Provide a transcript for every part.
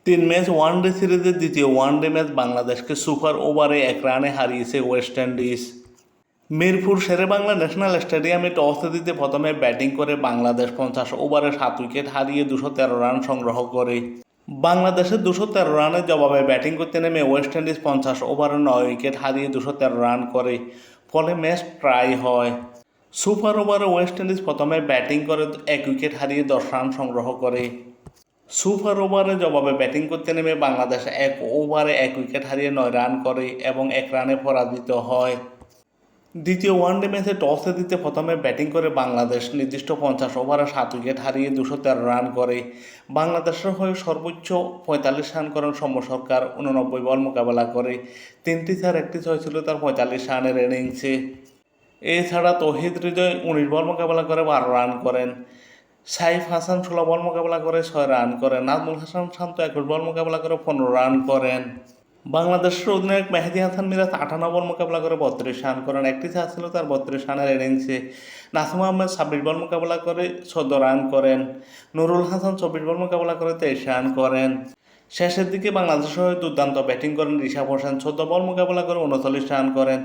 3 match one day সিরিজের দ্বিতীয় one day match বাংলাদেশকে সুপার ওভারে 1 রানে হারিয়েছে West Indies. Mirpur Sher-e-Bangla national স্টেডিয়ামে টস জিতে প্রথমে ব্যাটিং করে বাংলাদেশ 50 ওভারে 7 উইকেট হারিয়ে 213 রান সংগ্রহ করে। বাংলাদেশের 213 রানের জবাবে ব্যাটিং করতে নেমে ওয়েস্ট ইন্ডিজ 50 ওভারে 9 উইকেট হারিয়ে 213 রান করে, ফলে ম্যাচ টাই হয়। সুপার ওভারে ওয়েস্ট ইন্ডিজ প্রথমে ব্যাটিং করে 1 উইকেট হারিয়ে 10 রান সংগ্রহ করে। সুপার ওভারে জবাবে ব্যাটিং করতে নেমে বাংলাদেশ 1 ওভারে 1 উইকেট হারিয়ে 9 রান করে এবং 1 রানে পরাজিত হয়। দ্বিতীয় ওয়ানডে ম্যাচে টসে জিতে প্রথমে ব্যাটিং করে বাংলাদেশ নির্দিষ্ট 50 ওভারে 7 উইকেট হারিয়ে 213 রান করে। বাংলাদেশের হয়ে সর্বোচ্চ 45 রান করেন সৌম্য সরকার 89 বল মোকাবেলা করে। 3টি চার 1টি 6 ছিল তার 45 রানের ইনিংসে। এছাড়া তৌহিদ হৃদয় 19 বল মোকাবেলা করে 12 রান করেন। সাইফ হাসান 16 বল মোকাবেলা করে 6 রান করেন। নাজমুল হাসান শান্ত 21 বল মোকাবেলা করে 15 রান করেন। বাংলাদেশের অধিনায়ক মেহেদী হাসান মিরাজ 58 বল মোকাবেলা করে 32 রান করেন। 1টি চার ছিল তার 32 রানের ইনিংসে। নাসিম আহমেদ 26 বল মোকাবেলা করে 14 রান করেন। নুরুল হাসান 24 বল মোকাবেলা করে 23 রান করেন। শেষের দিকে বাংলাদেশের হয়ে দুর্দান্ত ব্যাটিং করেন ঋষাভ হোসেন 14 বল মোকাবেলা করে 39 রান করেন।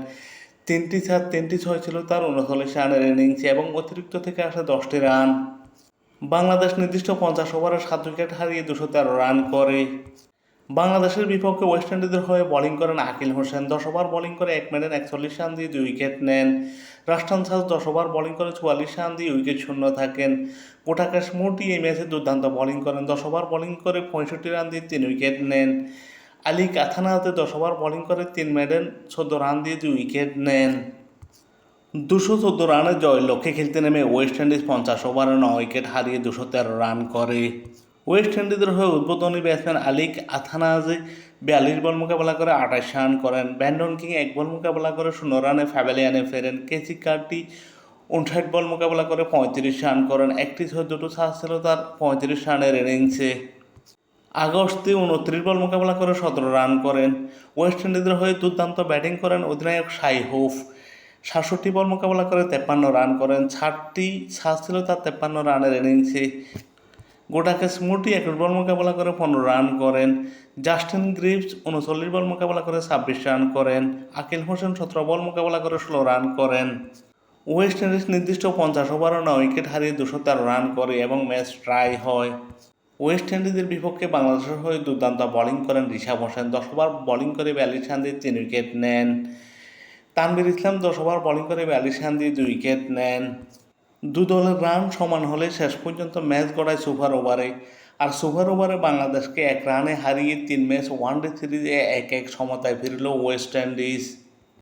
3টি চার 3টি 6 ছিল তার 39 রানের ইনিংসে এবং অতিরিক্ত থেকে আসে 10টি রান। বাংলাদেশ নির্দিষ্ট 50 ওভারে 7 উইকেট হারিয়ে 213 রান করে। বাংলাদেশের বিপক্ষে ওয়েস্ট ইন্ডিজের হয়ে বোলিং করেন আকিল হোসেন। 10 ওভার বোলিং করে 1 মিনিট 41 রান দিয়ে 2 উইকেট নেন। রাস্টান সাউথ 10 ওভার বোলিং করে 44 রান দিয়ে উইকেট শূন্য থাকেন। গোটাকাশ মোটি এই ম্যাচে দুর্দান্ত বোলিং করেন। 10 ওভার বোলিং করে 65 রান দিয়ে 3 উইকেট নেন। আলী কাথানাতে 10 ওভার বোলিং করে 3 মিনিট 14 রান দিয়ে 2 উইকেট নেন। 214 রানের জয় লক্ষ্যে খেলতে নেমে ওয়েস্ট ইন্ডিজ 50 ওভারে 9 উইকেট হারিয়ে 213 রান করে। ওয়েস্ট ইন্ডিজের হয়ে উদ্বোধনী ব্যাটসম্যান আলিক আথানাজে 42 বল মোকাবেলা করে 28 রান করেন। ব্যান্ডন কিং 1 বল মোকাবেলা করে 0 রানে প্যাভিলিয়নে ফেরেন। কেসি কার্টি 59 বল মোকাবেলা করে 35 রান করেন। 1টি 2টো চার ছিল তার 35 রানের ইনিংসে। আগস্টে 29 বল মোকাবেলা করে 17 রান করেন। ওয়েস্ট ইন্ডিজের হয়ে দুর্দান্ত ব্যাটিং করেন অধিনায়ক শাই হোপ। 67 বল মোকাবেলা করে 53 রান করেন। 6টি চার ছিল তার 53 রানের ইনিংসে। গোটাকে স্মুটি 21 বল মোকাবেলা করে 15 রান করেন। জাস্টিন গ্রিভস 39 বল মোকাবেলা করে 26 রান করেন। আকিল হোসেন 17 বল মোকাবেলা করে 16 রান করেন। ওয়েস্ট ইন্ডিজ নির্দিষ্ট 50 ওভারে 9 উইকেট হারিয়ে 213 রান করে এবং ম্যাচ টাই হয়। ওয়েস্ট ইন্ডিজের বিপক্ষে বাংলাদেশের হয়ে দুর্দান্ত বোলিং করেন ঋষাভ হোসেন। 10 ওভার বোলিং করে 42 রান দিয়ে 3 উইকেট নেন। তানভীর ইসলাম 10 ওভার বোলিং করে 42 রান দিয়ে 2 উইকেট নেন। দু দলের রান সমান হলে শেষ পর্যন্ত ম্যাচ গড়ায় সুপার ওভারে। আর সুপার ওভারে বাংলাদেশকে 1 রানে হারিয়ে 3 ম্যাচ ওয়ানডে সিরিজে 1-1 সমতায় ফিরল ওয়েস্ট ইন্ডিজ।